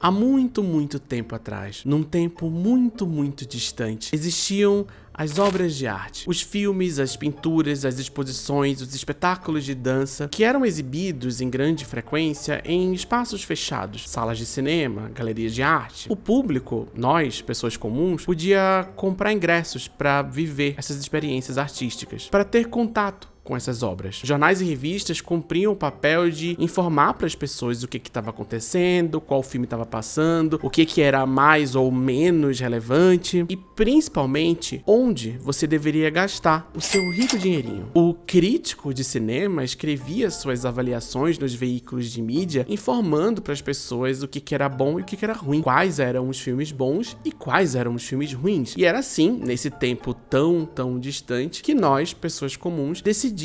Há muito, muito tempo atrás, num tempo muito, muito distante, existiam as obras de arte, os filmes, as pinturas, as exposições, os espetáculos de dança, que eram exibidos em grande frequência em espaços fechados, salas de cinema, galerias de arte. O público, nós, pessoas comuns, podia comprar ingressos para viver essas experiências artísticas, para ter contato com essas obras. Jornais e revistas cumpriam o papel de informar para as pessoas o que estava acontecendo, qual filme estava passando, o que era mais ou menos relevante e, principalmente, onde você deveria gastar o seu rico dinheirinho. O crítico de cinema escrevia suas avaliações nos veículos de mídia, informando para as pessoas o que era bom e o que era ruim, quais eram os filmes bons e quais eram os filmes ruins. E era assim, nesse tempo tão distante, que nós, pessoas comuns, decidimos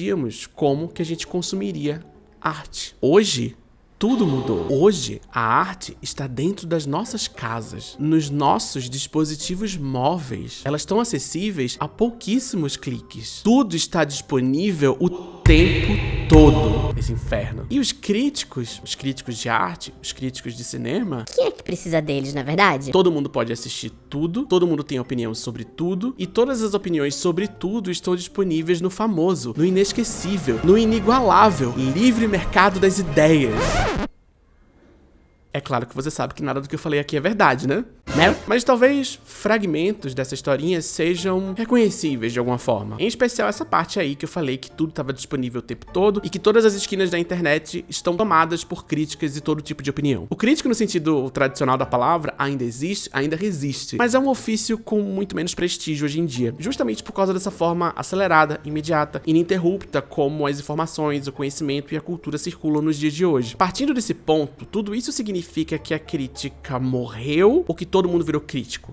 como que a gente consumiria arte. Hoje, tudo mudou. Hoje, a arte está dentro das nossas casas, nos nossos dispositivos móveis. Elas estão acessíveis a pouquíssimos cliques. Tudo está disponível o tempo todo nesse inferno. E os críticos de arte, os críticos de cinema... Quem é que precisa deles, na verdade? Todo mundo pode assistir tudo, todo mundo tem opinião sobre tudo, e todas as opiniões sobre tudo estão disponíveis no famoso, no inesquecível, no inigualável, livre mercado das ideias. É claro que você sabe que nada do que eu falei aqui é verdade, né? Mas talvez fragmentos dessa historinha sejam reconhecíveis de alguma forma. Em especial essa parte aí que eu falei que tudo estava disponível o tempo todo e que todas as esquinas da internet estão tomadas por críticas e todo tipo de opinião. O crítico no sentido tradicional da palavra ainda existe, ainda resiste, mas é um ofício com muito menos prestígio hoje em dia, justamente por causa dessa forma acelerada, imediata, ininterrupta como as informações, o conhecimento e a cultura circulam nos dias de hoje. Partindo desse ponto, tudo isso significa que a crítica morreu ou que todo mundo virou crítico?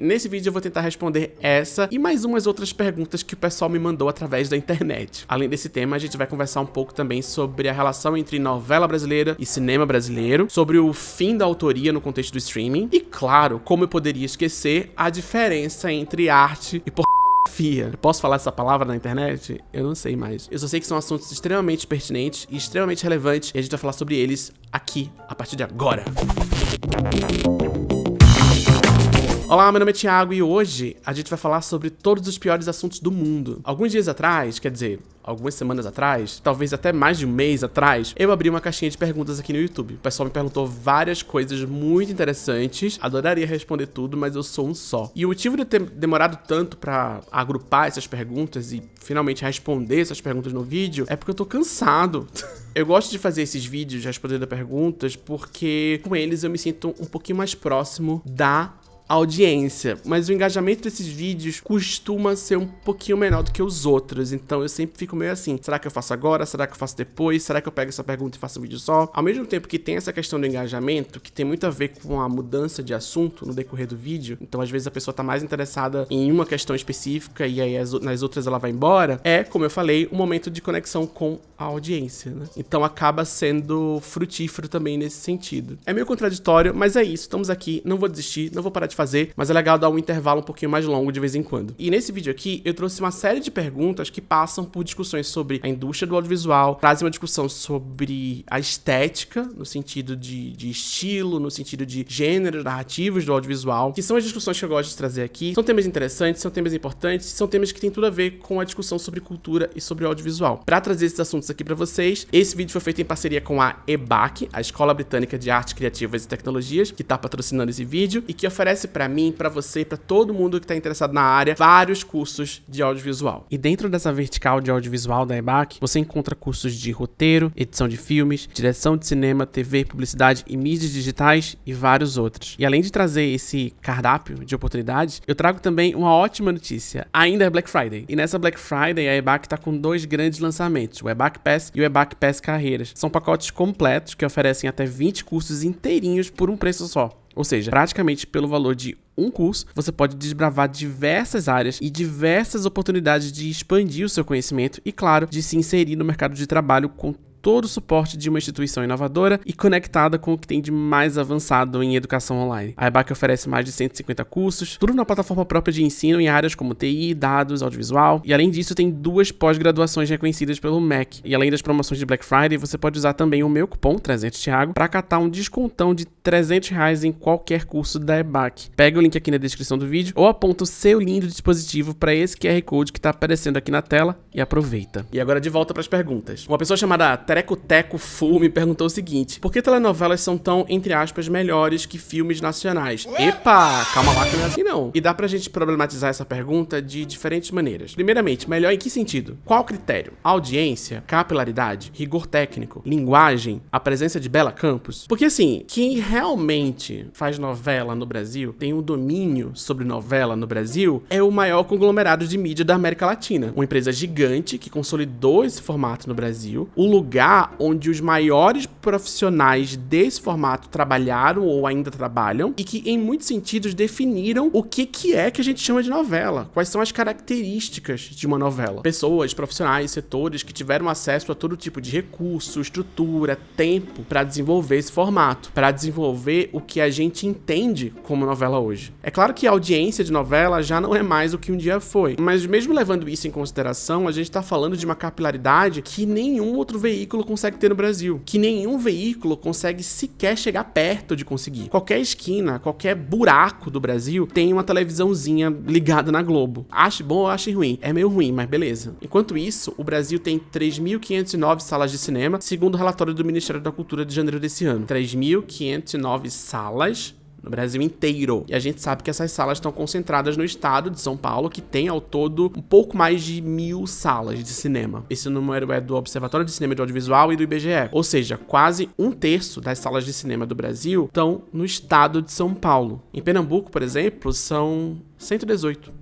Nesse vídeo eu vou tentar responder essa e mais umas outras perguntas que o pessoal me mandou através da internet. Além desse tema, a gente vai conversar um pouco também sobre a relação entre novela brasileira e cinema brasileiro, sobre o fim da autoria no contexto do streaming e, claro, como eu poderia esquecer, a diferença entre arte e pornografia. Eu posso falar essa palavra na internet? Eu não sei mais. Eu só sei que são assuntos extremamente pertinentes e extremamente relevantes e a gente vai falar sobre eles aqui, a partir de agora. Olá, meu nome é Thiago e hoje a gente vai falar sobre todos os piores assuntos do mundo. Alguns dias atrás, quer dizer, algumas semanas atrás, talvez até mais de um mês atrás, eu abri uma caixinha de perguntas aqui no YouTube. O pessoal me perguntou várias coisas muito interessantes, adoraria responder tudo, mas eu sou um só. E o motivo de eu ter demorado tanto pra agrupar essas perguntas e finalmente responder essas perguntas no vídeo é porque eu tô cansado. Eu gosto de fazer esses vídeos respondendo perguntas porque com eles eu me sinto um pouquinho mais próximo da audiência, mas o engajamento desses vídeos costuma ser um pouquinho menor do que os outros, então eu sempre fico meio assim, será que eu faço agora, será que eu faço depois, será que eu pego essa pergunta e faço um vídeo só? Ao mesmo tempo que tem essa questão do engajamento, que tem muito a ver com a mudança de assunto no decorrer do vídeo, então às vezes a pessoa tá mais interessada em uma questão específica e aí nas outras ela vai embora, como eu falei, um momento de conexão com a audiência, né? Então acaba sendo frutífero também nesse sentido. É meio contraditório, mas é isso, estamos aqui, não vou desistir, não vou parar de fazer, mas é legal dar um intervalo um pouquinho mais longo de vez em quando. E nesse vídeo aqui, eu trouxe uma série de perguntas que passam por discussões sobre a indústria do audiovisual, trazem uma discussão sobre a estética, no sentido de estilo, no sentido de gêneros, narrativos do audiovisual, que são as discussões que eu gosto de trazer aqui. São temas interessantes, são temas importantes, são temas que têm tudo a ver com a discussão sobre cultura e sobre o audiovisual. Para trazer esses assuntos aqui para vocês, esse vídeo foi feito em parceria com a EBAC, a Escola Britânica de Artes Criativas e Tecnologias, que tá patrocinando esse vídeo e que oferece para mim, para você, para todo mundo que tá interessado na área, vários cursos de audiovisual. E dentro dessa vertical de audiovisual da EBAC, você encontra cursos de roteiro, edição de filmes, direção de cinema, TV, publicidade e mídias digitais e vários outros. E além de trazer esse cardápio de oportunidades, eu trago também uma ótima notícia. Ainda é Black Friday. E nessa Black Friday, a EBAC tá com dois grandes lançamentos, o EBAC Pass e o EBAC Pass Carreiras. São pacotes completos que oferecem até 20 cursos inteirinhos por um preço só. Ou seja, praticamente pelo valor de um curso, você pode desbravar diversas áreas e diversas oportunidades de expandir o seu conhecimento e, claro, de se inserir no mercado de trabalho com todo o suporte de uma instituição inovadora e conectada com o que tem de mais avançado em educação online. A EBAC oferece mais de 150 cursos, tudo na plataforma própria de ensino em áreas como TI, dados, audiovisual, e além disso tem 2 pós-graduações reconhecidas pelo MEC. E além das promoções de Black Friday, você pode usar também o meu cupom 300Thiago para catar um descontão de R$300 em qualquer curso da EBAC. Pega o link aqui na descrição do vídeo ou aponta o seu lindo dispositivo para esse QR Code que está aparecendo aqui na tela e aproveita. E agora de volta para as perguntas. Uma pessoa chamada Teco Fu me perguntou o seguinte: por que telenovelas são tão, entre aspas, melhores que filmes nacionais? Epa, calma lá que não é assim não. E dá pra gente problematizar essa pergunta de diferentes maneiras. Primeiramente, melhor em que sentido? Qual critério? Audiência, capilaridade, rigor técnico, linguagem, a presença de Bela Campos? Porque assim, quem realmente faz novela no Brasil, tem um domínio sobre novela no Brasil, é o maior conglomerado de mídia da América Latina. Uma empresa gigante que consolidou esse formato no Brasil, o lugar onde os maiores profissionais desse formato trabalharam ou ainda trabalham e que em muitos sentidos definiram o que é que a gente chama de novela, quais são as características de uma novela. Pessoas, profissionais, setores que tiveram acesso a todo tipo de recurso, estrutura, tempo para desenvolver esse formato, para desenvolver o que a gente entende como novela hoje. É claro que a audiência de novela já não é mais o que um dia foi, mas mesmo levando isso em consideração, a gente tá falando de uma capilaridade que nenhum outro veículo consegue ter no Brasil, que nenhum veículo consegue sequer chegar perto de conseguir. Qualquer esquina, qualquer buraco do Brasil tem uma televisãozinha ligada na Globo. Ache bom ou ache ruim? É meio ruim, mas beleza. Enquanto isso, o Brasil tem 3.509 salas de cinema, segundo o relatório do Ministério da Cultura de janeiro desse ano. 3.509 salas no Brasil inteiro. E a gente sabe que essas salas estão concentradas no estado de São Paulo, que tem ao todo um pouco mais de 1.000 salas de cinema. Esse número é do Observatório de Cinema e do Audiovisual e do IBGE. Ou seja, quase 1/3 das salas de cinema do Brasil estão no estado de São Paulo. Em Pernambuco, por exemplo, são 118.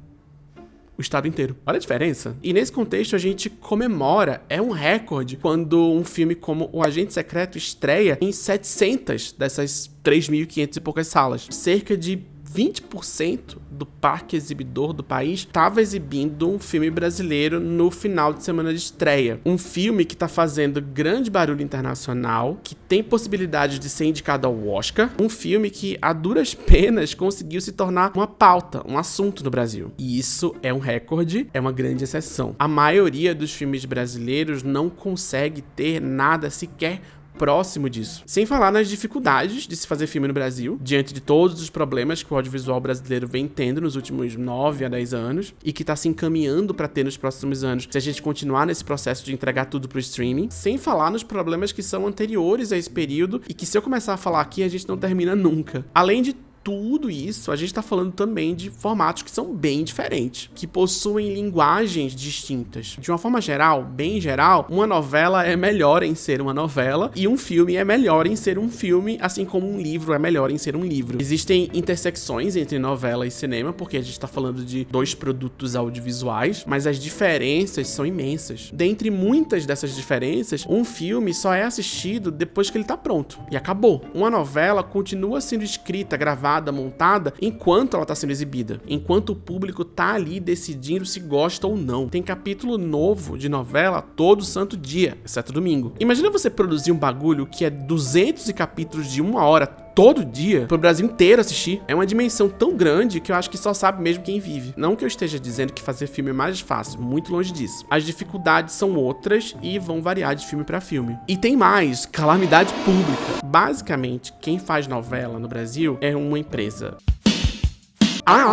O estado inteiro. Olha a diferença. E nesse contexto a gente comemora, é um recorde, quando um filme como O Agente Secreto estreia em 700 dessas 3.500 e poucas salas. Cerca de 20% do parque exibidor do país estava exibindo um filme brasileiro no final de semana de estreia. Um filme que está fazendo grande barulho internacional, que tem possibilidade de ser indicado ao Oscar. Um filme que, a duras penas, conseguiu se tornar uma pauta, um assunto no Brasil. E isso é um recorde, é uma grande exceção. A maioria dos filmes brasileiros não consegue ter nada sequer próximo disso. Sem falar nas dificuldades de se fazer filme no Brasil, diante de todos os problemas que o audiovisual brasileiro vem tendo nos últimos 9 a 10 anos e que tá se encaminhando para ter nos próximos anos, se a gente continuar nesse processo de entregar tudo pro streaming. Sem falar nos problemas que são anteriores a esse período e que, se eu começar a falar aqui, a gente não termina nunca. Além de tudo isso, a gente tá falando também de formatos que são bem diferentes, que possuem linguagens distintas. De uma forma geral, bem geral, uma novela é melhor em ser uma novela e um filme é melhor em ser um filme, assim como um livro é melhor em ser um livro. Existem intersecções entre novela e cinema, porque a gente tá falando de 2 produtos audiovisuais, mas as diferenças são imensas. Dentre muitas dessas diferenças, um filme só é assistido depois que ele tá pronto, e acabou. Uma novela continua sendo escrita, gravada, montada, enquanto ela tá sendo exibida, enquanto o público tá ali decidindo se gosta ou não. Tem capítulo novo de novela todo santo dia, exceto domingo. Imagina você produzir um bagulho que é 200 capítulos de 1 hora todo dia, pro Brasil inteiro assistir. É uma dimensão tão grande que eu acho que só sabe mesmo quem vive. Não que eu esteja dizendo que fazer filme é mais fácil, muito longe disso. As dificuldades são outras e vão variar de filme pra filme. E tem mais, calamidade pública. Basicamente, quem faz novela no Brasil é uma empresa.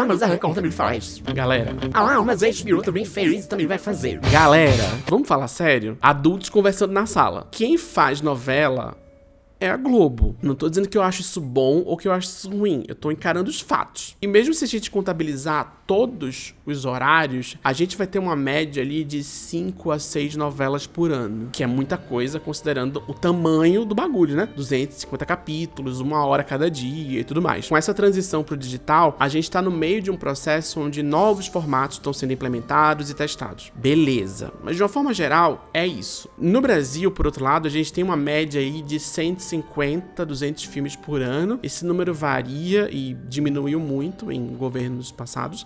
Mas a Record também faz. Galera, Mas a HBO também fez e também vai fazer. galera, vamos falar sério? Adultos conversando na sala. Quem faz novela é a Globo. Não tô dizendo que eu acho isso bom ou que eu acho isso ruim. Eu tô encarando os fatos. E mesmo se a gente contabilizar todos os horários, a gente vai ter uma média ali de 5 a 6 novelas por ano, que é muita coisa considerando o tamanho do bagulho, né? 250 capítulos, 1 hora cada dia e tudo mais. Com essa transição pro digital, a gente tá no meio de um processo onde novos formatos estão sendo implementados e testados. Beleza. Mas de uma forma geral, é isso. No Brasil, por outro lado, a gente tem uma média aí de 150, 200 filmes por ano. Esse número varia e diminuiu muito em governos passados.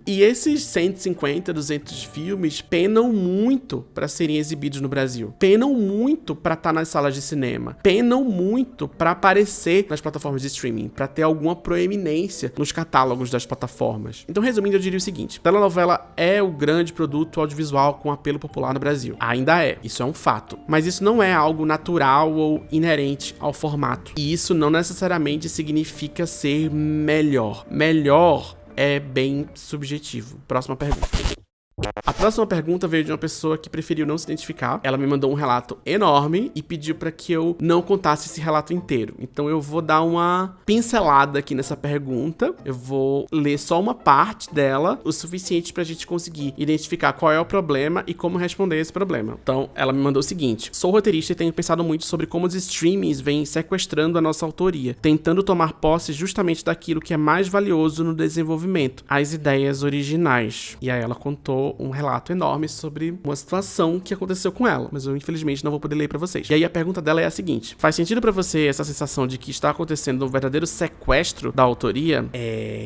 E esses 150, 200 filmes penam muito pra serem exibidos no Brasil. Penam muito pra estar nas salas de cinema. Penam muito pra aparecer nas plataformas de streaming, pra ter alguma proeminência nos catálogos das plataformas. Então, resumindo, eu diria o seguinte: telenovela é o grande produto audiovisual com apelo popular no Brasil. Ainda é. Isso é um fato. Mas isso não é algo natural ou inerente ao formato. E isso não necessariamente significa ser melhor. Melhor é bem subjetivo. Próxima pergunta. A próxima pergunta veio de uma pessoa que preferiu não se identificar. Ela me mandou um relato enorme e pediu para que eu não contasse esse relato inteiro. Então eu vou dar uma pincelada aqui nessa pergunta. Eu vou ler só uma parte dela, o suficiente pra gente conseguir identificar qual é o problema e como responder esse problema. Então ela me mandou o seguinte: sou roteirista e tenho pensado muito sobre como os streamings vêm sequestrando a nossa autoria, tentando tomar posse justamente daquilo que é mais valioso no desenvolvimento, as ideias originais. E aí ela contou um relato enorme sobre uma situação que aconteceu com ela, mas eu infelizmente não vou poder ler pra vocês. E aí a pergunta dela é a seguinte: faz sentido pra você essa sensação de que está acontecendo um verdadeiro sequestro da autoria?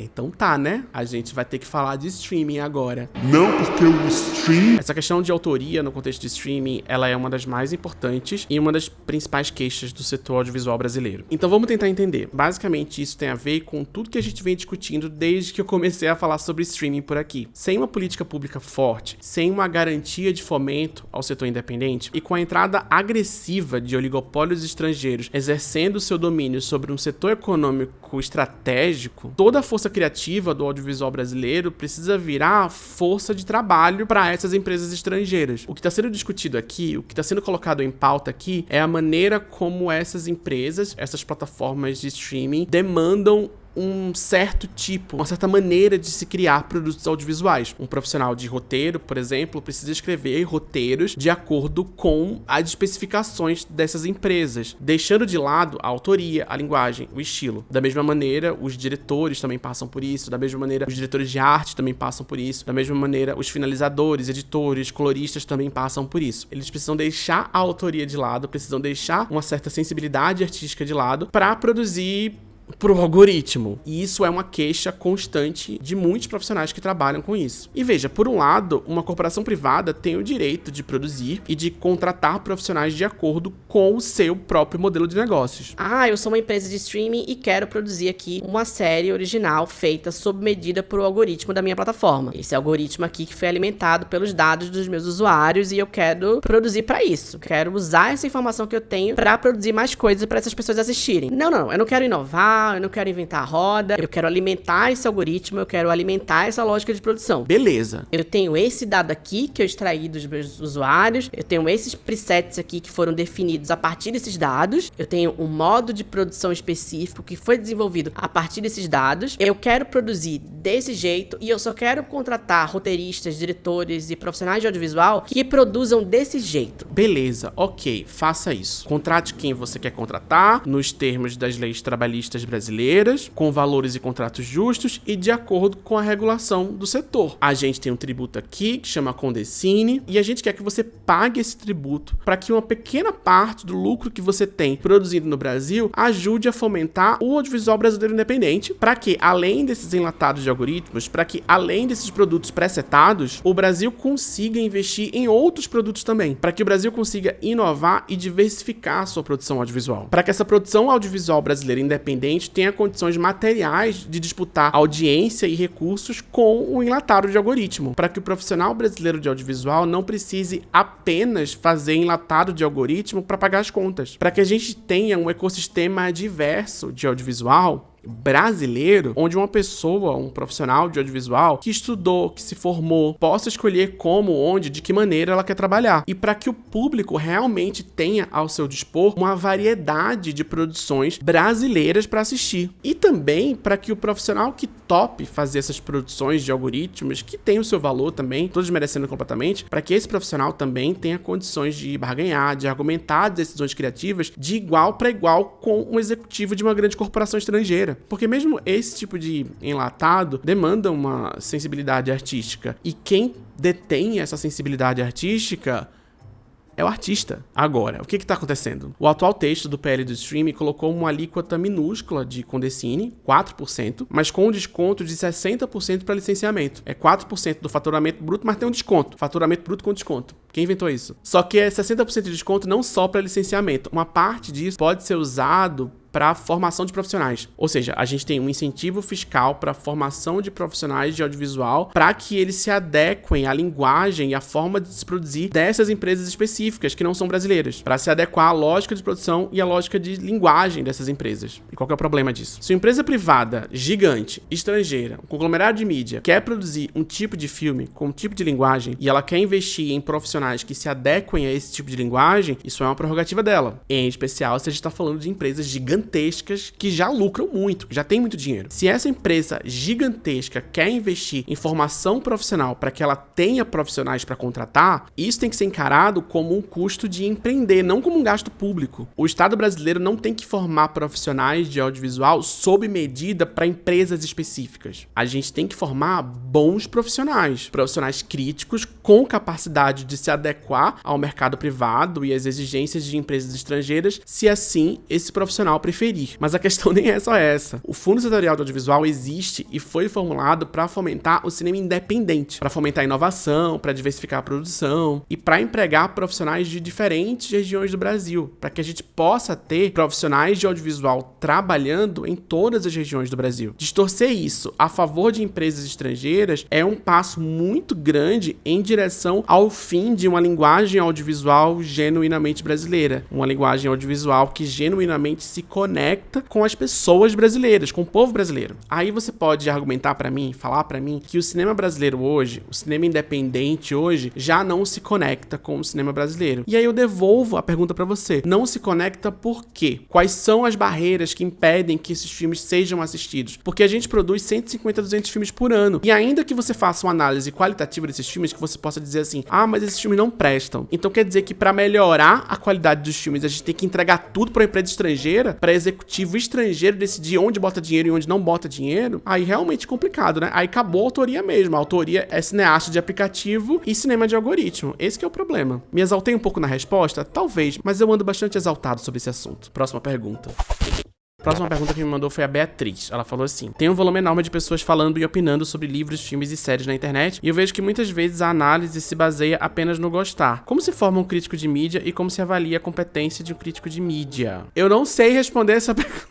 Então tá, né? A gente vai ter que falar de streaming agora. Não, porque o stream... Essa questão de autoria no contexto de streaming, ela é uma das mais importantes e uma das principais queixas do setor audiovisual brasileiro. Então vamos tentar entender. Basicamente isso tem a ver com tudo que a gente vem discutindo desde que eu comecei a falar sobre streaming por aqui. Sem uma política pública forte, sem uma garantia de fomento ao setor independente e com a entrada agressiva de oligopólios estrangeiros exercendo seu domínio sobre um setor econômico estratégico, toda a força criativa do audiovisual brasileiro precisa virar força de trabalho para essas empresas estrangeiras. O que está sendo discutido aqui, o que está sendo colocado em pauta aqui, é a maneira como essas empresas, essas plataformas de streaming demandam um certo tipo, uma certa maneira de se criar produtos audiovisuais. Um profissional de roteiro, por exemplo, precisa escrever roteiros de acordo com as especificações dessas empresas, deixando de lado a autoria, a linguagem, o estilo. Da mesma maneira, os diretores também passam por isso, da mesma maneira, os diretores de arte também passam por isso, da mesma maneira, os finalizadores, editores, coloristas também passam por isso. Eles precisam deixar a autoria de lado, precisam deixar uma certa sensibilidade artística de lado para produzir pro algoritmo. E isso é uma queixa constante de muitos profissionais que trabalham com isso. E veja, por um lado, uma corporação privada tem o direito de produzir e de contratar profissionais de acordo com o seu próprio modelo de negócios. Eu sou uma empresa de streaming e quero produzir aqui uma série original feita sob medida pro algoritmo da minha plataforma. Esse algoritmo aqui que foi alimentado pelos dados dos meus usuários e eu quero produzir pra isso. Quero usar essa informação que eu tenho pra produzir mais coisas pra essas pessoas assistirem. Não, eu não quero inovar, eu não quero inventar a roda, eu quero alimentar esse algoritmo, eu quero alimentar essa lógica de produção. Beleza. Eu tenho esse dado aqui que eu extraí dos meus usuários, eu tenho esses presets aqui que foram definidos a partir desses dados, eu tenho um modo de produção específico que foi desenvolvido a partir desses dados, eu quero produzir desse jeito e eu só quero contratar roteiristas, diretores e profissionais de audiovisual que produzam desse jeito. Beleza, ok, faça isso. Contrate quem você quer contratar, nos termos das leis trabalhistas brasileiras, com valores e contratos justos e de acordo com a regulação do setor. A gente tem um tributo aqui que chama Condecine e a gente quer que você pague esse tributo para que uma pequena parte do lucro que você tem produzido no Brasil ajude a fomentar o audiovisual brasileiro independente, para que, além desses enlatados de algoritmos, para que, além desses produtos pré-setados, o Brasil consiga investir em outros produtos também, para que o Brasil consiga inovar e diversificar a sua produção audiovisual, para que essa produção audiovisual brasileira independente tenha condições materiais de disputar audiência e recursos com o enlatado de algoritmo, para que o profissional brasileiro de audiovisual não precise apenas fazer enlatado de algoritmo para pagar as contas, para que a gente tenha um ecossistema diverso de audiovisual brasileiro, onde uma pessoa, um profissional de audiovisual que estudou, que se formou, possa escolher como, onde, de que maneira ela quer trabalhar. E para que o público realmente tenha ao seu dispor uma variedade de produções brasileiras para assistir. E também para que o profissional que tope fazer essas produções de algoritmos, que tem o seu valor também, tô desmerecendo completamente, para que esse profissional também tenha condições de barganhar, de argumentar decisões criativas de igual para igual com um executivo de uma grande corporação estrangeira. Porque mesmo esse tipo de enlatado demanda uma sensibilidade artística. E quem detém essa sensibilidade artística é o artista. Agora, o que está acontecendo? O atual texto do PL do streaming colocou uma alíquota minúscula de Condecine, 4%, mas com um desconto de 60% para licenciamento. É 4% do faturamento bruto, mas tem um desconto. Faturamento bruto com desconto. Quem inventou isso? Só que é 60% de desconto não só para licenciamento. Uma parte disso pode ser usado para formação de profissionais. Ou seja, a gente tem um incentivo fiscal para a formação de profissionais de audiovisual para que eles se adequem à linguagem e à forma de se produzir dessas empresas específicas que não são brasileiras, para se adequar à lógica de produção e à lógica de linguagem dessas empresas. E qual que é o problema disso? Se uma empresa privada, gigante, estrangeira, um conglomerado de mídia, quer produzir um tipo de filme com um tipo de linguagem e ela quer investir em profissionais que se adequem a esse tipo de linguagem, isso é uma prerrogativa dela. Em especial se a gente está falando de empresas gigantescas que já lucram muito, que já tem muito dinheiro. Se essa empresa gigantesca quer investir em formação profissional para que ela tenha profissionais para contratar, isso tem que ser encarado como um custo de empreender, não como um gasto público. O Estado brasileiro não tem que formar profissionais de audiovisual sob medida para empresas específicas. A gente tem que formar bons profissionais críticos com capacidade de se adequar ao mercado privado e às exigências de empresas estrangeiras, se assim esse profissional preferir. Mas a questão nem é só essa. O Fundo Setorial de Audiovisual existe e foi formulado para fomentar o cinema independente, para fomentar a inovação, para diversificar a produção e para empregar profissionais de diferentes regiões do Brasil, para que a gente possa ter profissionais de audiovisual trabalhando em todas as regiões do Brasil. Distorcer isso a favor de empresas estrangeiras é um passo muito grande em direção ao fim de uma linguagem audiovisual genuinamente brasileira, uma linguagem audiovisual que genuinamente se conecta com as pessoas brasileiras, com o povo brasileiro. Aí você pode argumentar pra mim, falar pra mim que o cinema brasileiro hoje, o cinema independente hoje, já não se conecta com o cinema brasileiro. E aí eu devolvo a pergunta pra você. Não se conecta por quê? Quais são as barreiras que impedem que esses filmes sejam assistidos? Porque a gente produz 150, 200 filmes por ano. E ainda que você faça uma análise qualitativa desses filmes, que você possa dizer assim, mas esses filmes não prestam. Então quer dizer que pra melhorar a qualidade dos filmes, a gente tem que entregar tudo pra empresa estrangeira, para executivo estrangeiro decidir onde bota dinheiro e onde não bota dinheiro, aí realmente é complicado, né? Aí acabou a autoria mesmo. A autoria é cineasta de aplicativo e cinema de algoritmo. Esse que é o problema. Me exaltei um pouco na resposta? Talvez, mas eu ando bastante exaltado sobre esse assunto. Próxima pergunta. A próxima pergunta que me mandou foi a Beatriz. Ela falou assim: tem um volume enorme de pessoas falando e opinando sobre livros, filmes e séries na internet, e eu vejo que muitas vezes a análise se baseia apenas no gostar. Como se forma um crítico de mídia e como se avalia a competência de um crítico de mídia? Eu não sei responder essa pergunta,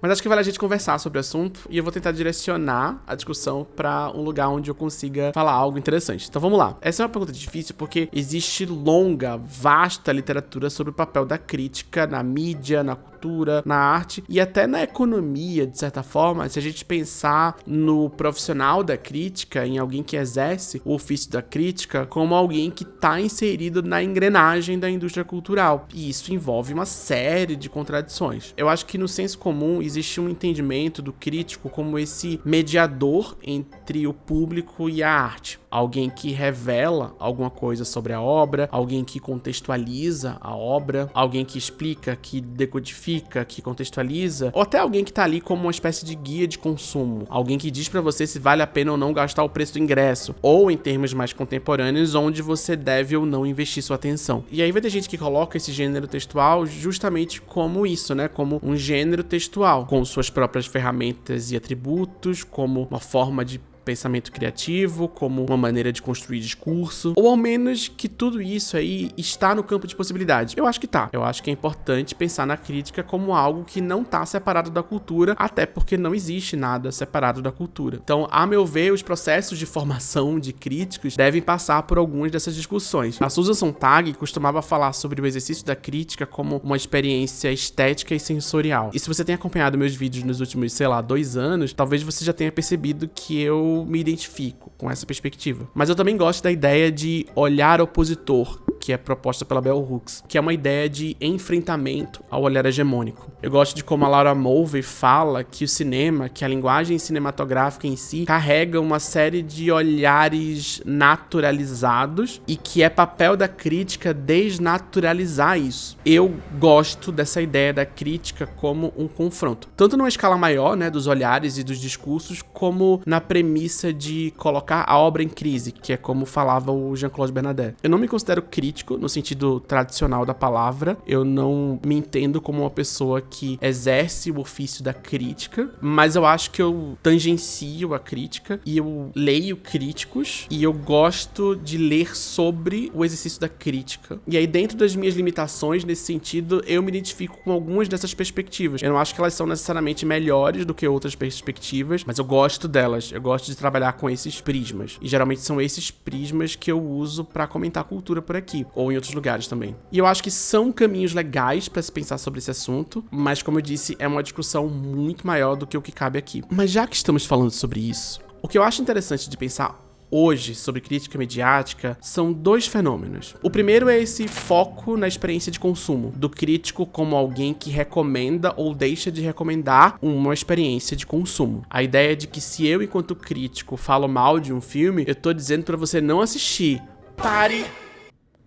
mas acho que vale a gente conversar sobre o assunto e eu vou tentar direcionar a discussão para um lugar onde eu consiga falar algo interessante. Então vamos lá. Essa é uma pergunta difícil porque existe longa, vasta literatura sobre o papel da crítica na mídia, na cultura, na arte e até na economia, de certa forma. Se a gente pensar no profissional da crítica, em alguém que exerce o ofício da crítica, como alguém que está inserido na engrenagem da indústria cultural. E isso envolve uma série de contradições. Eu acho que no senso comum existe um entendimento do crítico como esse mediador entre o público e a arte. Alguém que revela alguma coisa sobre a obra, alguém que contextualiza a obra, alguém que explica, que decodifica, que contextualiza, ou até alguém que tá ali como uma espécie de guia de consumo, alguém que diz pra você se vale a pena ou não gastar o preço do ingresso, ou em termos mais contemporâneos, onde você deve ou não investir sua atenção. E aí vai ter gente que coloca esse gênero textual justamente como isso, né? Como um gênero textual, com suas próprias ferramentas e atributos, como uma forma de pensamento criativo, como uma maneira de construir discurso, ou ao menos que tudo isso aí está no campo de possibilidades. Eu acho que tá. Eu acho que é importante pensar na crítica como algo que não tá separado da cultura, até porque não existe nada separado da cultura. Então, a meu ver, os processos de formação de críticos devem passar por algumas dessas discussões. A Susan Sontag costumava falar sobre o exercício da crítica como uma experiência estética e sensorial. E se você tem acompanhado meus vídeos nos últimos, 2 anos, talvez você já tenha percebido que eu me identifico com essa perspectiva. Mas eu também gosto da ideia de olhar opositor, que é proposta pela Bell Hooks, que é uma ideia de enfrentamento ao olhar hegemônico. Eu gosto de como a Laura Mulvey fala que o cinema, que a linguagem cinematográfica em si, carrega uma série de olhares naturalizados e que é papel da crítica desnaturalizar isso. Eu gosto dessa ideia da crítica como um confronto, tanto numa escala maior, né, dos olhares e dos discursos, como na premissa de colocar a obra em crise, que é como falava o Jean-Claude Bernardet. Eu não me considero crítico crítico, no sentido tradicional da palavra. Eu não me entendo como uma pessoa que exerce o ofício da crítica, mas eu acho que eu tangencio a crítica e eu leio críticos e eu gosto de ler sobre o exercício da crítica. E aí, dentro das minhas limitações nesse sentido, eu me identifico com algumas dessas perspectivas. Eu não acho que elas são necessariamente melhores do que outras perspectivas, mas eu gosto delas. Eu gosto de trabalhar com esses prismas. E geralmente são esses prismas que eu uso pra comentar cultura por aqui, ou em outros lugares também. E eu acho que são caminhos legais pra se pensar sobre esse assunto, mas como eu disse, é uma discussão muito maior do que o que cabe aqui. Mas já que estamos falando sobre isso, o que eu acho interessante de pensar hoje sobre crítica mediática são dois fenômenos. O primeiro é esse foco na experiência de consumo, do crítico como alguém que recomenda ou deixa de recomendar uma experiência de consumo. A ideia de que se eu, enquanto crítico, falo mal de um filme, eu tô dizendo pra você não assistir. Pare!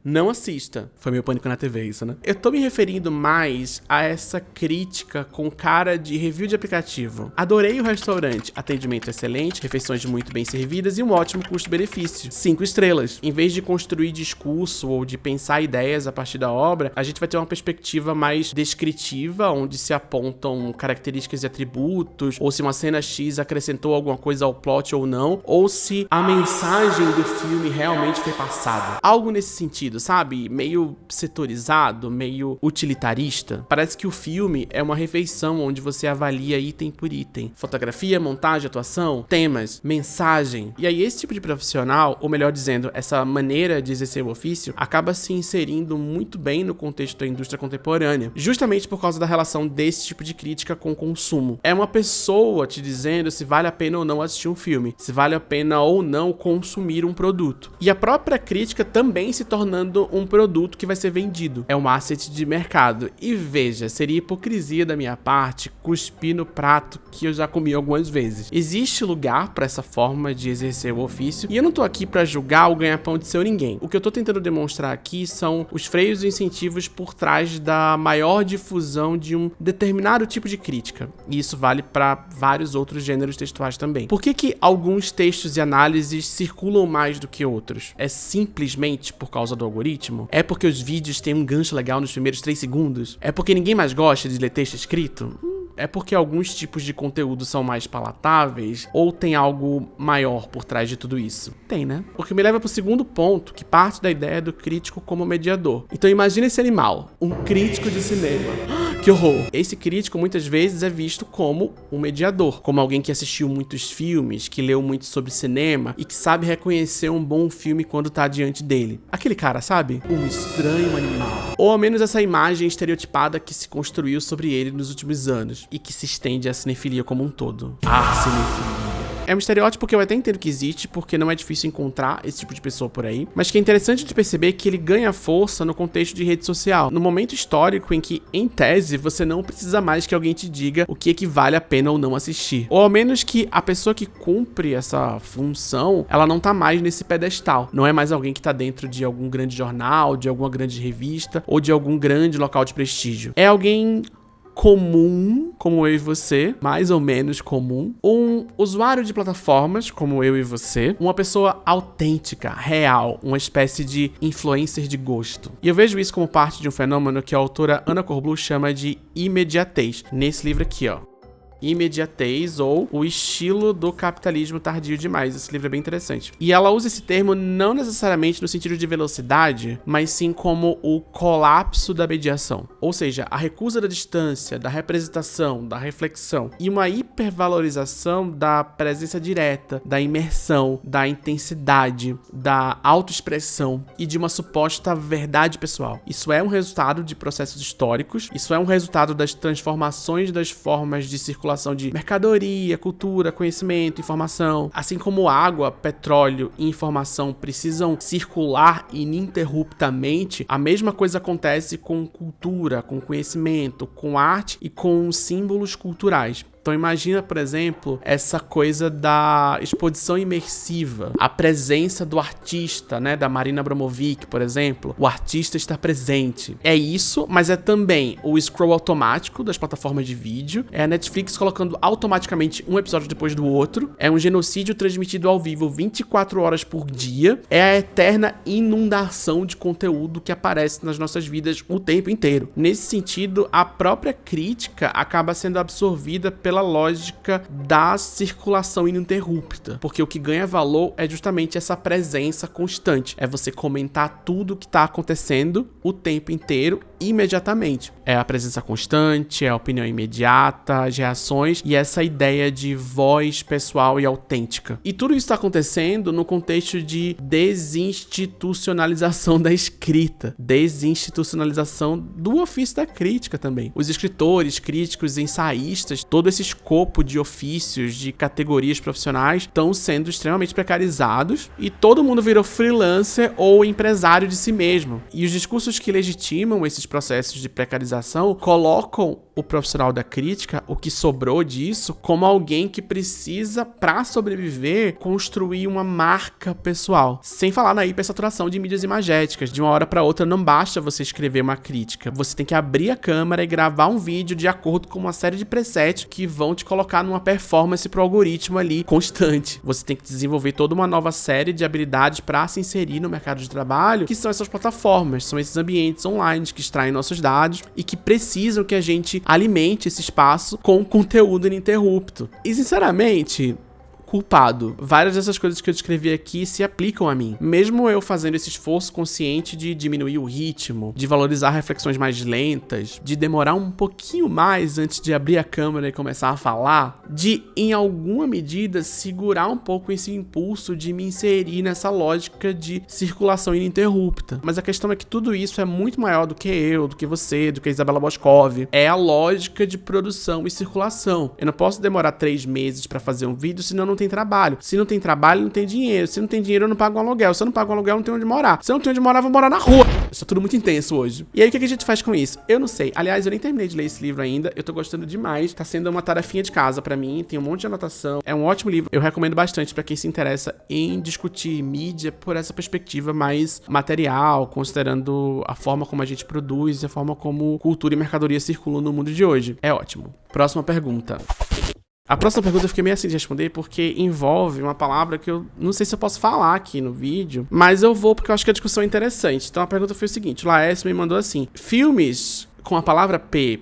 Não assista. Foi meio Pânico na TV isso, né? Eu tô me referindo mais a essa crítica com cara de review de aplicativo. Adorei o restaurante, atendimento excelente, refeições muito bem servidas e um ótimo custo-benefício. 5 estrelas. Em vez de construir discurso ou de pensar ideias a partir da obra, a gente vai ter uma perspectiva mais descritiva, onde se apontam características e atributos, ou se uma cena X acrescentou alguma coisa ao plot ou não, ou se a mensagem do filme realmente foi passada. Algo nesse sentido, sabe? Meio setorizado, meio utilitarista. Parece que o filme é uma refeição onde você avalia item por item. Fotografia, montagem, atuação, temas, mensagem. E aí esse tipo de profissional, ou melhor dizendo, essa maneira de exercer o ofício, acaba se inserindo muito bem no contexto da indústria contemporânea, justamente por causa da relação desse tipo de crítica com o consumo. É uma pessoa te dizendo se vale a pena ou não assistir um filme, se vale a pena ou não consumir um produto. E a própria crítica também se tornando um produto que vai ser vendido. É um asset de mercado. E veja, seria hipocrisia da minha parte cuspir no prato que eu já comi algumas vezes. Existe lugar para essa forma de exercer o ofício, e eu não tô aqui para julgar o ganha-pão de seu ninguém. O que eu tô tentando demonstrar aqui são os freios e incentivos por trás da maior difusão de um determinado tipo de crítica. E isso vale para vários outros gêneros textuais também. Por que alguns textos e análises circulam mais do que outros? É simplesmente por causa do algoritmo? É porque os vídeos têm um gancho legal nos primeiros 3 segundos? É porque ninguém mais gosta de ler texto escrito? É porque alguns tipos de conteúdo são mais palatáveis? Ou tem algo maior por trás de tudo isso? Tem, né? O que me leva pro segundo ponto, que parte da ideia do crítico como mediador. Então imagina esse animal, um crítico de cinema. Que horror! Esse crítico muitas vezes é visto como um mediador, como alguém que assistiu muitos filmes, que leu muito sobre cinema e que sabe reconhecer um bom filme quando tá diante dele. Aquele cara, sabe? Um estranho animal. Ou ao menos essa imagem estereotipada que se construiu sobre ele nos últimos anos e que se estende à cinefilia como um todo. A cinefilia. É um estereótipo que eu até entendo que existe, porque não é difícil encontrar esse tipo de pessoa por aí, mas que é interessante de perceber que ele ganha força no contexto de rede social, no momento histórico em que, em tese, você não precisa mais que alguém te diga o que vale a pena ou não assistir. Ou ao menos que a pessoa que cumpre essa função, ela não tá mais nesse pedestal. Não é mais alguém que tá dentro de algum grande jornal, de alguma grande revista, ou de algum grande local de prestígio. É alguém comum, como eu e você, mais ou menos comum, um usuário de plataformas, como eu e você, uma pessoa autêntica, real, uma espécie de influencer de gosto. E eu vejo isso como parte de um fenômeno que a autora Anna Kourblou chama de imediatez, nesse livro aqui, ó. Imediatez ou o estilo do capitalismo tardio demais. Esse livro é bem interessante. E ela usa esse termo não necessariamente no sentido de velocidade, mas sim como o colapso da mediação. Ou seja, a recusa da distância, da representação, da reflexão e uma hipervalorização da presença direta, da imersão, da intensidade, da autoexpressão e de uma suposta verdade pessoal. Isso é um resultado de processos históricos, isso é um resultado das transformações das formas de circulação de mercadoria, cultura, conhecimento, informação. Assim como água, petróleo e informação precisam circular ininterruptamente, a mesma coisa acontece com cultura, com conhecimento, com arte e com símbolos culturais. Então imagina, por exemplo, essa coisa da exposição imersiva, a presença do artista, né, da Marina Abramovic, por exemplo, o artista está presente. É isso, mas é também o scroll automático das plataformas de vídeo, é a Netflix colocando automaticamente um episódio depois do outro, é um genocídio transmitido ao vivo 24 horas por dia, é a eterna inundação de conteúdo que aparece nas nossas vidas o tempo inteiro. Nesse sentido, a própria crítica acaba sendo absorvida pela lógica da circulação ininterrupta, porque o que ganha valor é justamente essa presença constante, é você comentar tudo o que está acontecendo o tempo inteiro, imediatamente. É a presença constante, é a opinião imediata, as reações e essa ideia de voz pessoal e autêntica. E tudo isso está acontecendo no contexto de desinstitucionalização da escrita, desinstitucionalização do ofício da crítica também. Os escritores, críticos, ensaístas, todo esse escopo de ofícios, de categorias profissionais estão sendo extremamente precarizados e todo mundo virou freelancer ou empresário de si mesmo. E os discursos que legitimam esses processos de precarização colocam o profissional da crítica, o que sobrou disso, como alguém que precisa, para sobreviver, construir uma marca pessoal. Sem falar na hipersaturação de mídias imagéticas. De uma hora para outra não basta você escrever uma crítica. Você tem que abrir a câmera e gravar um vídeo de acordo com uma série de presets que vão te colocar numa performance pro algoritmo ali constante. Você tem que desenvolver toda uma nova série de habilidades para se inserir no mercado de trabalho, que são essas plataformas, são esses ambientes online que extraem nossos dados e que precisam que a gente alimente esse espaço com conteúdo ininterrupto. E sinceramente, culpado. Várias dessas coisas que eu descrevi aqui se aplicam a mim. Mesmo eu fazendo esse esforço consciente de diminuir o ritmo, de valorizar reflexões mais lentas, de demorar um pouquinho mais antes de abrir a câmera e começar a falar, de, em alguma medida, segurar um pouco esse impulso de me inserir nessa lógica de circulação ininterrupta. Mas a questão é que tudo isso é muito maior do que eu, do que você, do que a Isabela Boscov. É a lógica de produção e circulação. Eu não posso demorar 3 meses pra fazer um vídeo, senão não tem trabalho. Se não tem trabalho, não tem dinheiro. Se não tem dinheiro, eu não pago um aluguel. Se eu não pago um aluguel, eu não tenho onde morar. Se eu não tenho onde morar, eu vou morar na rua. Isso é tudo muito intenso hoje. E aí, o que a gente faz com isso? Eu não sei. Aliás, eu nem terminei de ler esse livro ainda. Eu tô gostando demais. Tá sendo uma tarefinha de casa pra mim. Tem um monte de anotação. É um ótimo livro. Eu recomendo bastante pra quem se interessa em discutir mídia por essa perspectiva mais material, considerando a forma como a gente produz e a forma como cultura e mercadoria circulam no mundo de hoje. É ótimo. Próxima pergunta. A próxima pergunta eu fiquei meio assim de responder porque envolve uma palavra que eu não sei se eu posso falar aqui no vídeo, mas eu vou porque eu acho que a discussão é interessante. Então a pergunta foi o seguinte, o Laércio me mandou assim: filmes com a palavra P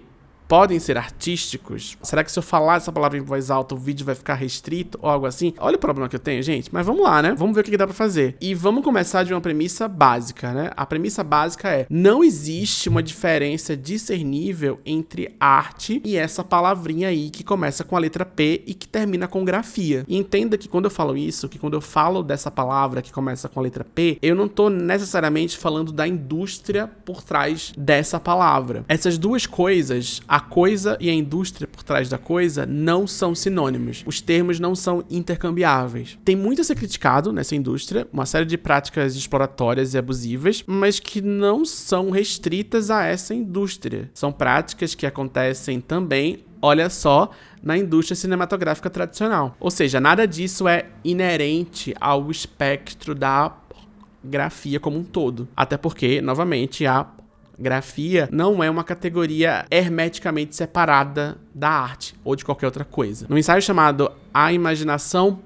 podem ser artísticos? Será que se eu falar essa palavra em voz alta o vídeo vai ficar restrito ou algo assim? Olha o problema que eu tenho, gente. Mas vamos lá, né? Vamos ver o que dá pra fazer. E vamos começar de uma premissa básica, né? A premissa básica é: não existe uma diferença discernível entre arte e essa palavrinha aí que começa com a letra P e que termina com grafia. E entenda que quando eu falo isso, que quando eu falo dessa palavra que começa com a letra P, eu não tô necessariamente falando da indústria por trás dessa palavra. Essas duas coisas, a coisa e a indústria por trás da coisa, não são sinônimos. Os termos não são intercambiáveis. Tem muito a ser criticado nessa indústria, uma série de práticas exploratórias e abusivas, mas que não são restritas a essa indústria. São práticas que acontecem também, olha só, na indústria cinematográfica tradicional. Ou seja, nada disso é inerente ao espectro da grafia como um todo. Até porque, novamente, a grafia não é uma categoria hermeticamente separada da arte ou de qualquer outra coisa. No ensaio chamado A Imaginação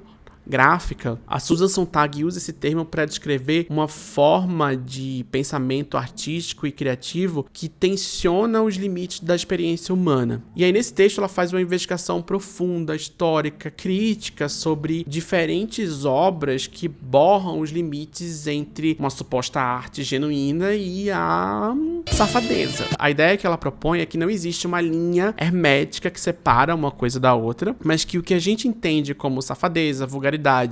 Gráfica, a Susan Sontag usa esse termo para descrever uma forma de pensamento artístico e criativo que tensiona os limites da experiência humana. E aí nesse texto ela faz uma investigação profunda, histórica, crítica sobre diferentes obras que borram os limites entre uma suposta arte genuína e a safadeza. A ideia que ela propõe é que não existe uma linha hermética que separa uma coisa da outra, mas que o que a gente entende como safadeza, vulgaridade,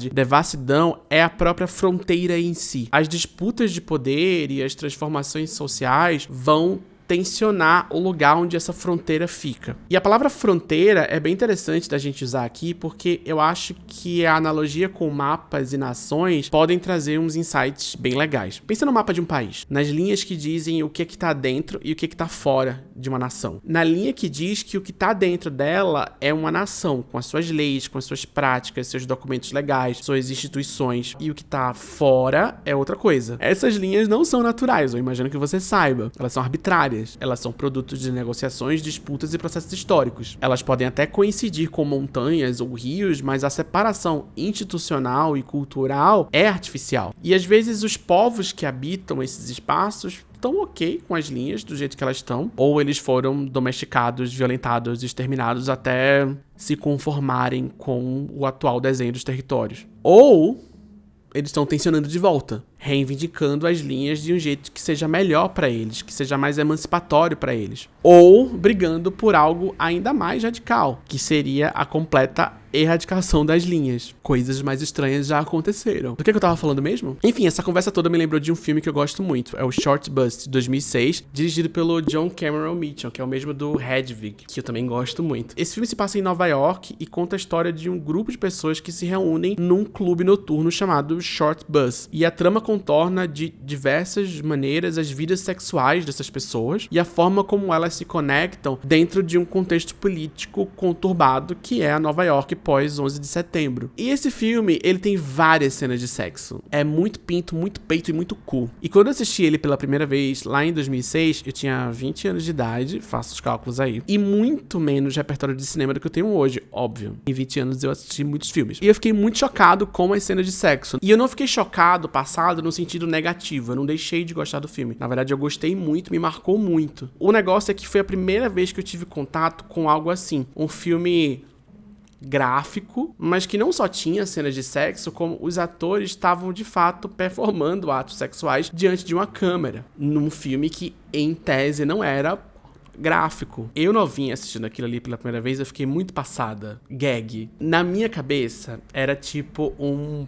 devassidão é a própria fronteira em si. As disputas de poder e as transformações sociais vão tensionar o lugar onde essa fronteira fica. E a palavra fronteira é bem interessante da gente usar aqui, porque eu acho que a analogia com mapas e nações podem trazer uns insights bem legais. Pensa no mapa de um país, nas linhas que dizem o que tá dentro e o que tá fora de uma nação. Na linha que diz que o que tá dentro dela é uma nação, com as suas leis, com as suas práticas, seus documentos legais, suas instituições, e o que tá fora é outra coisa. Essas linhas não são naturais, eu imagino que você saiba. Elas são arbitrárias, elas são produtos de negociações, disputas e processos históricos. Elas podem até coincidir com montanhas ou rios, mas a separação institucional e cultural é artificial. E às vezes os povos que habitam esses espaços estão ok com as linhas do jeito que elas estão, ou eles foram domesticados, violentados, exterminados até se conformarem com o atual desenho dos territórios. Ou eles estão tensionando de volta, reivindicando as linhas de um jeito que seja melhor para eles, que seja mais emancipatório para eles. Ou brigando por algo ainda mais radical, que seria a completa erradicação das linhas. Coisas mais estranhas já aconteceram. Do que eu tava falando mesmo? Enfim, essa conversa toda me lembrou de um filme que eu gosto muito. É o Short Bus, de 2006, dirigido pelo John Cameron Mitchell, que é o mesmo do Hedwig, que eu também gosto muito. Esse filme se passa em Nova York e conta a história de um grupo de pessoas que se reúnem num clube noturno chamado Short Bus. E a trama contorna de diversas maneiras as vidas sexuais dessas pessoas e a forma como elas se conectam dentro de um contexto político conturbado que é a Nova York pós 11 de setembro. E esse filme, ele tem várias cenas de sexo. É muito pinto, muito peito e muito cu. E quando eu assisti ele pela primeira vez, lá em 2006, eu tinha 20 anos de idade, faço os cálculos aí, e muito menos repertório de cinema do que eu tenho hoje, óbvio. Em 20 anos eu assisti muitos filmes. E eu fiquei muito chocado com as cenas de sexo. E eu não fiquei chocado, passado, no sentido negativo. Eu não deixei de gostar do filme. Na verdade, eu gostei muito, me marcou muito. O negócio é que foi a primeira vez que eu tive contato com algo assim. Um filme gráfico, mas que não só tinha cenas de sexo, como os atores estavam de fato performando atos sexuais diante de uma câmera, num filme que em tese não era gráfico. Eu novinha assistindo aquilo ali pela primeira vez, eu fiquei muito passada. Gag. Na minha cabeça, era tipo um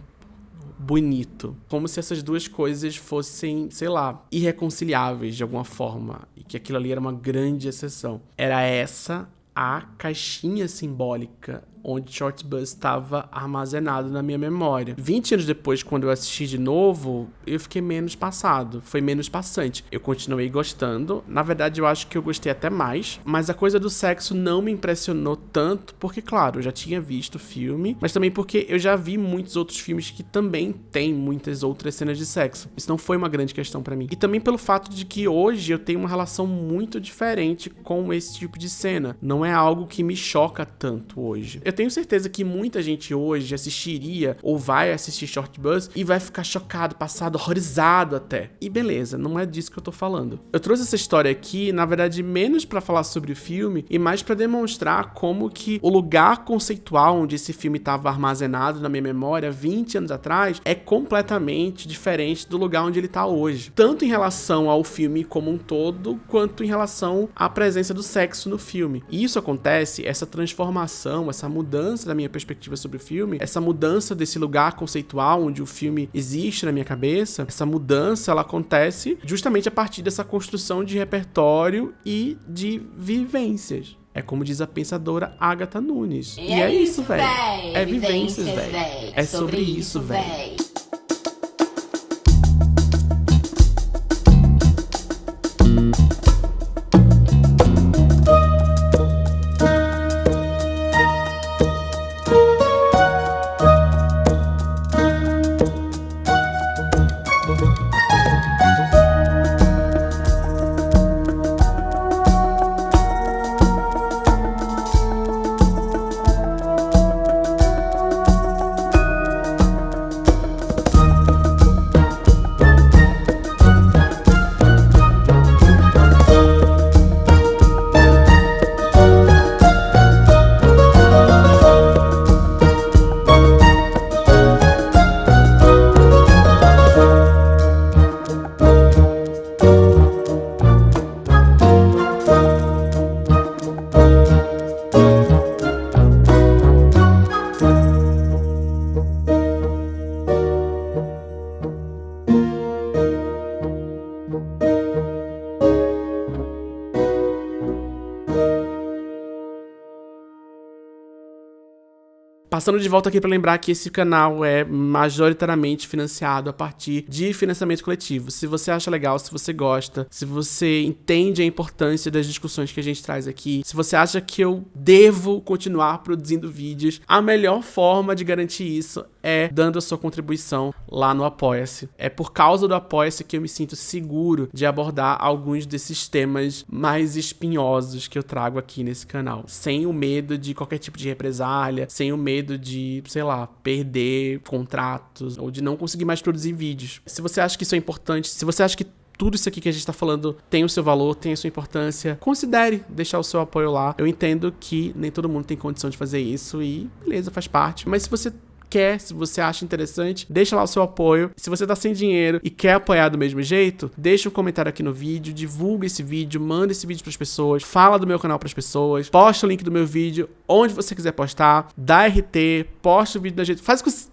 bonito. Como se essas duas coisas fossem, sei lá, irreconciliáveis de alguma forma. E que aquilo ali era uma grande exceção. Era essa a caixinha simbólica onde Short Bus estava armazenado na minha memória. 20 anos depois, quando eu assisti de novo, eu fiquei menos passado, foi menos passante. Eu continuei gostando, na verdade eu acho que eu gostei até mais, mas a coisa do sexo não me impressionou tanto, porque claro, eu já tinha visto o filme, mas também porque eu já vi muitos outros filmes que também têm muitas outras cenas de sexo. Isso não foi uma grande questão pra mim. E também pelo fato de que hoje eu tenho uma relação muito diferente com esse tipo de cena. Não é algo que me choca tanto hoje. Eu tenho certeza que muita gente hoje assistiria ou vai assistir Short Bus e vai ficar chocado, passado, horrorizado até. E beleza, não é disso que eu tô falando. Eu trouxe essa história aqui, na verdade, menos pra falar sobre o filme e mais pra demonstrar como que o lugar conceitual onde esse filme tava armazenado na minha memória 20 anos atrás é completamente diferente do lugar onde ele tá hoje. Tanto em relação ao filme como um todo, quanto em relação à presença do sexo no filme. E isso acontece, essa transformação, essa mudança da minha perspectiva sobre o filme, essa mudança desse lugar conceitual onde o filme existe na minha cabeça, essa mudança, ela acontece justamente a partir dessa construção de repertório e de vivências. É como diz a pensadora Agatha Nunes. E é isso, velho. É vivências, velho. É sobre isso, velho. Passando de volta aqui pra lembrar que esse canal é majoritariamente financiado a partir de financiamento coletivo. Se você acha legal, se você gosta, se você entende a importância das discussões que a gente traz aqui, se você acha que eu devo continuar produzindo vídeos, a melhor forma de garantir isso é dando a sua contribuição lá no Apoia-se. É por causa do Apoia-se que eu me sinto seguro de abordar alguns desses temas mais espinhosos que eu trago aqui nesse canal, sem o medo de qualquer tipo de represália, sem o medo de, sei lá, perder contratos ou de não conseguir mais produzir vídeos. Se você acha que isso é importante, se você acha que tudo isso aqui que a gente tá falando tem o seu valor, tem a sua importância, considere deixar o seu apoio lá. Eu entendo que nem todo mundo tem condição de fazer isso e beleza, faz parte. Mas se você quer, se você acha interessante, deixa lá o seu apoio. Se você tá sem dinheiro e quer apoiar do mesmo jeito, deixa um comentário aqui no vídeo, divulga esse vídeo, manda esse vídeo pras pessoas, fala do meu canal pras pessoas, posta o link do meu vídeo onde você quiser postar, dá RT, posta o vídeo da gente,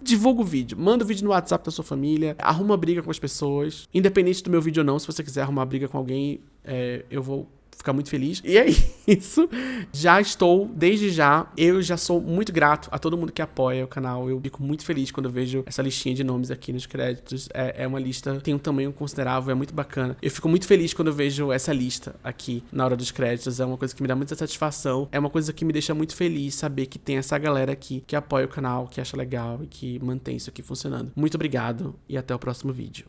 divulga o vídeo, manda o vídeo no WhatsApp da sua família, arruma briga com as pessoas, independente do meu vídeo ou não, se você quiser arrumar briga com alguém, eu vou ficar muito feliz. E é isso. Desde já, eu já sou muito grato a todo mundo que apoia o canal. Eu fico muito feliz quando eu vejo essa listinha de nomes aqui nos créditos. É uma lista, tem um tamanho considerável, é muito bacana. Eu fico muito feliz quando eu vejo essa lista aqui na hora dos créditos. É uma coisa que me dá muita satisfação. É uma coisa que me deixa muito feliz saber que tem essa galera aqui que apoia o canal, que acha legal e que mantém isso aqui funcionando. Muito obrigado e até o próximo vídeo.